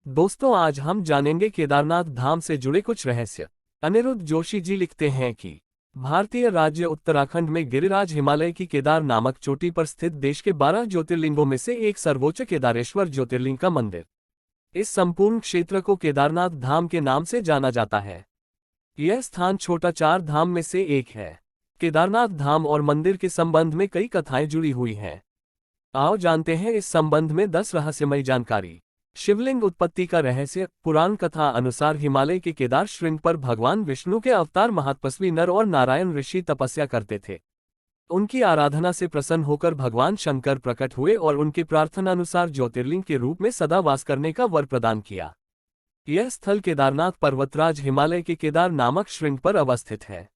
दोस्तों, आज हम जानेंगे केदारनाथ धाम से जुड़े कुछ रहस्य। अनिरुद्ध जोशी जी लिखते हैं कि भारतीय राज्य उत्तराखंड में गिरिराज हिमालय की केदार नामक चोटी पर स्थित देश के 12 ज्योतिर्लिंगों में से एक सर्वोच्च केदारेश्वर ज्योतिर्लिंग का मंदिर। इस संपूर्ण क्षेत्र को केदारनाथ धाम के नाम से जाना जाता है। यह स्थान छोटा चार धाम में से एक है। केदारनाथ धाम और मंदिर के संबंध में कई कथाएं जुड़ी हुई हैं। आओ जानते हैं इस संबंध में 10 रहस्यमयी जानकारी। शिवलिंग उत्पत्ति का रहस्य। पुराण कथा अनुसार हिमालय के केदार श्रृंग पर भगवान विष्णु के अवतार महातपस्वी नर और नारायण ऋषि तपस्या करते थे। उनकी आराधना से प्रसन्न होकर भगवान शंकर प्रकट हुए और उनकी प्रार्थनानुसार ज्योतिर्लिंग के रूप में सदा वास करने का वर प्रदान किया। यह स्थल केदारनाथ पर्वतराज हिमालय के केदार नामक श्रृंग पर अवस्थित है।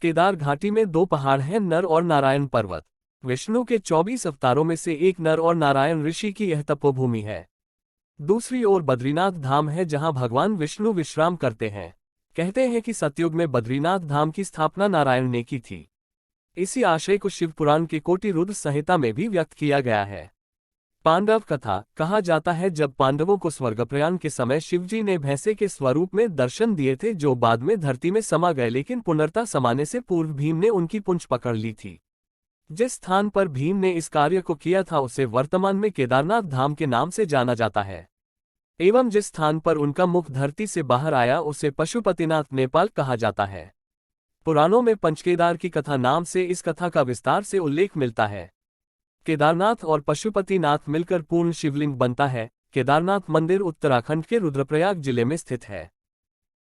केदार घाटी में दो पहाड़ हैं, नर और नारायण पर्वत। विष्णु के 24 अवतारों में से एक नर और नारायण ऋषि की यह तपोभूमि है। दूसरी ओर बद्रीनाथ धाम है, जहां भगवान विष्णु विश्राम करते हैं। कहते हैं कि सतयुग में बद्रीनाथ धाम की स्थापना नारायण ने की थी। इसी आशय को शिव पुराण के कोटि रुद्र संहिता में भी व्यक्त किया गया है। पांडव कथा। कहा जाता है जब पांडवों को स्वर्गप्रयाण के समय शिवजी ने भैंसे के स्वरूप में दर्शन दिए थे, जो बाद में धरती में समा गए, लेकिन पुनर्ता समाने से पूर्व भीम ने उनकी पूंछ पकड़ ली थी। जिस स्थान पर भीम ने इस कार्य को किया था उसे वर्तमान में केदारनाथ धाम के नाम से जाना जाता है, एवं जिस स्थान पर उनका मुख धरती से बाहर आया उसे पशुपतिनाथ नेपाल कहा जाता है। पुराणों में पंचकेदार की कथा नाम से इस कथा का विस्तार से उल्लेख मिलता है। केदारनाथ और पशुपतिनाथ मिलकर पूर्ण शिवलिंग बनता है। केदारनाथ मंदिर उत्तराखंड के रुद्रप्रयाग जिले में स्थित है।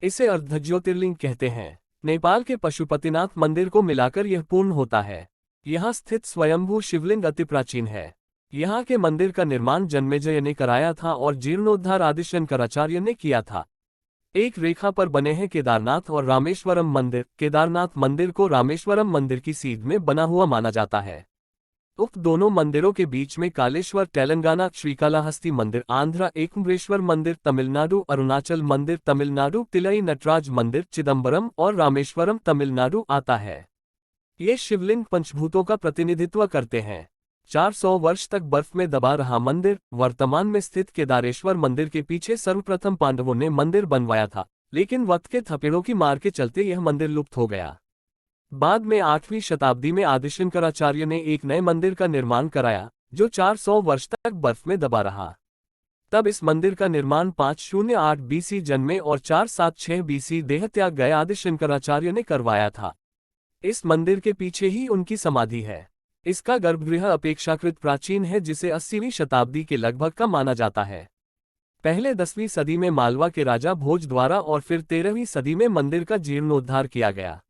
इसे अर्धज्योतिर्लिंग कहते हैं। नेपाल के पशुपतिनाथ मंदिर को मिलाकर यह पूर्ण होता है। यहाँ स्थित स्वयंभू शिवलिंग अति प्राचीन है। यहाँ के मंदिर का निर्माण जन्मेजय ने कराया था और जीर्णोद्धार आदि शंकराचार्य ने किया था। एक रेखा पर बने हैं केदारनाथ और रामेश्वरम मंदिर। केदारनाथ मंदिर को रामेश्वरम मंदिर की सीध में बना हुआ माना जाता है। उक्त दोनों मंदिरों के बीच में कालेश्वर तेलंगाना, श्रीकालाहस्ती मंदिर आंध्रा, एकम्बरेश्वर मंदिर तमिलनाडु, अरुणाचल मंदिर तमिलनाडु, तिलई नटराज मंदिर चिदम्बरम और रामेश्वरम तमिलनाडु आता है। ये शिवलिंग पंचभूतों का प्रतिनिधित्व करते हैं। 400 वर्ष तक बर्फ में दबा रहा मंदिर। वर्तमान में स्थित केदारेश्वर मंदिर के पीछे सर्वप्रथम पांडवों ने मंदिर बनवाया था, लेकिन वक्त के थपेड़ों की मार के चलते यह मंदिर लुप्त हो गया। बाद में 8वीं शताब्दी में आदिशंकराचार्य ने एक नए मंदिर का निर्माण कराया, जो 400 वर्ष तक बर्फ में दबा रहा। तब इस मंदिर का निर्माण 508 BC जन्मे और 476 BC देहत्याग गए आदिशंकराचार्य ने करवाया था। इस मंदिर के पीछे ही उनकी समाधि है। इसका गर्भगृह अपेक्षाकृत प्राचीन है, जिसे 80वीं शताब्दी के लगभग का माना जाता है। पहले 10वीं सदी में मालवा के राजा भोज द्वारा और फिर 13वीं सदी में मंदिर का जीर्णोद्धार किया गया।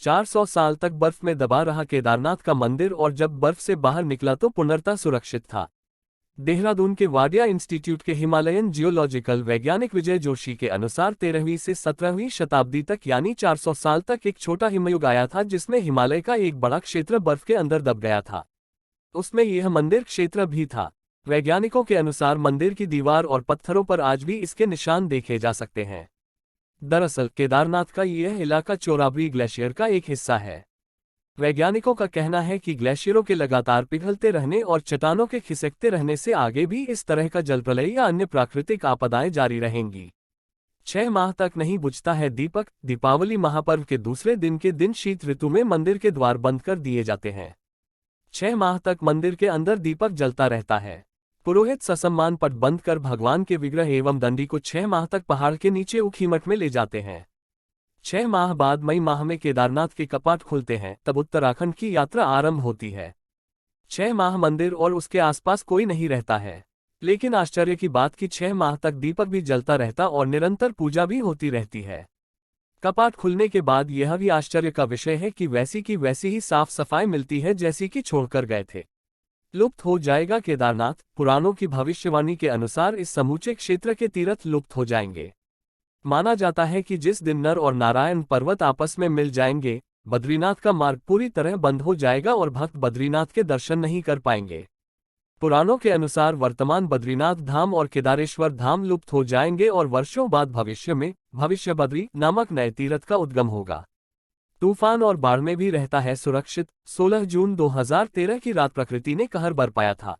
400 साल तक बर्फ में दबा रहा केदारनाथ का मंदिर, और जब बर्फ से बाहर निकला तो पूर्णतः सुरक्षित था। देहरादून के वाडिया इंस्टीट्यूट के हिमालयन जियोलॉजिकल वैज्ञानिक विजय जोशी के अनुसार 13वीं से 17वीं शताब्दी तक यानी 400 साल तक एक छोटा हिमयुग आया था, जिसमें हिमालय का एक बड़ा क्षेत्र बर्फ के अंदर दब गया था। उसमें यह मंदिर क्षेत्र भी था। वैज्ञानिकों के अनुसार मंदिर की दीवार और पत्थरों पर आज भी इसके निशान देखे जा सकते हैं। दरअसल केदारनाथ का यह इलाका चोराबरी ग्लेशियर का एक हिस्सा है। वैज्ञानिकों का कहना है कि ग्लेशियरों के लगातार पिघलते रहने और चट्टानों के खिसकते रहने से आगे भी इस तरह का जलप्रलय या अन्य प्राकृतिक आपदाएं जारी रहेंगी। 6 माह तक नहीं बुझता है दीपक। दीपावली महापर्व के दूसरे दिन के दिन शीत ऋतु में मंदिर के द्वार बंद कर दिए जाते हैं। 6 माह तक मंदिर के अंदर दीपक जलता रहता है। पुरोहित ससम्मान पट बंद कर भगवान के विग्रह एवं दंडी को 6 माह तक पहाड़ के नीचे ऊखीमठ में ले जाते हैं। 6 माह बाद मई माह में केदारनाथ के कपाट खुलते हैं, तब उत्तराखंड की यात्रा आरंभ होती है। 6 माह मंदिर और उसके आसपास कोई नहीं रहता है, लेकिन आश्चर्य की बात कि 6 माह तक दीपक भी जलता रहता और निरंतर पूजा भी होती रहती है। कपाट खुलने के बाद यह भी आश्चर्य का विषय है कि वैसी की वैसी ही साफ सफाई मिलती है जैसी कि छोड़कर गए थे। लुप्त हो जाएगा केदारनाथ। पुराणों की भविष्यवाणी के अनुसार इस समूचे क्षेत्र के तीर्थ लुप्त हो जाएंगे। माना जाता है कि जिस दिन नर और नारायण पर्वत आपस में मिल जाएंगे, बद्रीनाथ का मार्ग पूरी तरह बंद हो जाएगा और भक्त बद्रीनाथ के दर्शन नहीं कर पाएंगे। पुराणों के अनुसार वर्तमान बद्रीनाथ धाम और केदारेश्वर धाम लुप्त हो जाएंगे और वर्षों बाद भविष्य में भविष्य बद्री नामक नए तीर्थ का उद्गम होगा। तूफान और बाढ़ में भी रहता है सुरक्षित। 16 जून 2013 की रात प्रकृति ने कहर बरपाया था।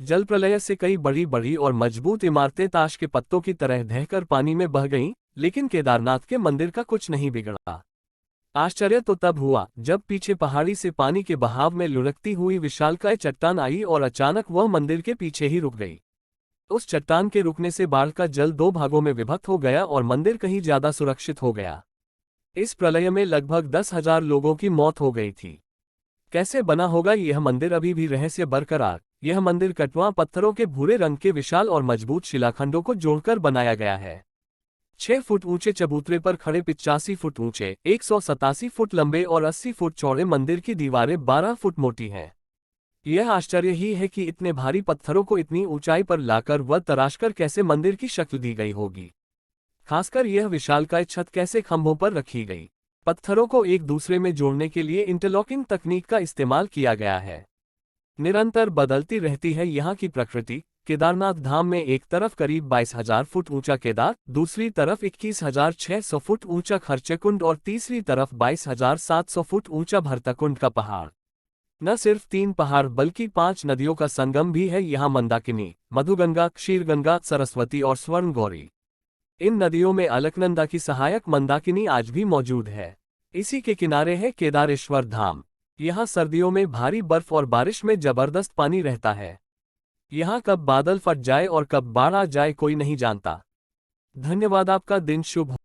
जल प्रलय से कई बड़ी बड़ी और मजबूत इमारतें ताश के पत्तों की तरह ढहकर पानी में बह गईं, लेकिन केदारनाथ के मंदिर का कुछ नहीं बिगड़ा। आश्चर्य तो तब हुआ जब पीछे पहाड़ी से पानी के बहाव में लुढ़कती हुई विशालकाय चट्टान आई और अचानक वह मंदिर के पीछे ही रुक गई। उस चट्टान के रुकने से बाढ़ का जल दो भागों में विभक्त हो गया और मंदिर कहीं ज्यादा सुरक्षित हो गया। इस प्रलय में लगभग 10,000 लोगों की मौत हो गई थी। कैसे बना होगा यह मंदिर अभी भी रहस्य बरकरार। यह मंदिर कटवा पत्थरों के भूरे रंग के विशाल और मजबूत शिलाखंडों को जोड़कर बनाया गया है। 6 फुट ऊंचे चबूतरे पर खड़े 85 फुट ऊंचे, 187 फुट लंबे और 80 फुट चौड़े मंदिर की दीवारें 12 फुट मोटी हैं। यह आश्चर्य ही है कि इतने भारी पत्थरों को इतनी ऊंचाई पर लाकर व तराशकर कैसे मंदिर की शक्ल दी गई होगी। खासकर यह विशालकाय छत कैसे खंभों पर रखी गई। पत्थरों को एक दूसरे में जोड़ने के लिए इंटरलॉकिंग तकनीक का इस्तेमाल किया गया है। निरंतर बदलती रहती है यहाँ की प्रकृति। केदारनाथ धाम में एक तरफ करीब 22,000 फुट ऊंचा केदार, दूसरी तरफ 21,600 फुट ऊंचा खर्चकुंड और तीसरी तरफ 22,700 फुट ऊंचा भरतकुंड का पहाड़। न सिर्फ 3 पहाड़ बल्कि 5 नदियों का संगम भी है यहाँ, मंदाकिनी, मधुगंगा, क्षीरगंगा, सरस्वती और स्वर्णगौरी। इन नदियों में अलकनंदा की सहायक मंदाकिनी आज भी मौजूद है। इसी के किनारे है केदारेश्वर धाम। यहाँ सर्दियों में भारी बर्फ और बारिश में जबरदस्त पानी रहता है। यहाँ कब बादल फट जाए और कब बाढ़ आ जाए कोई नहीं जानता। धन्यवाद, आपका दिन शुभ हो।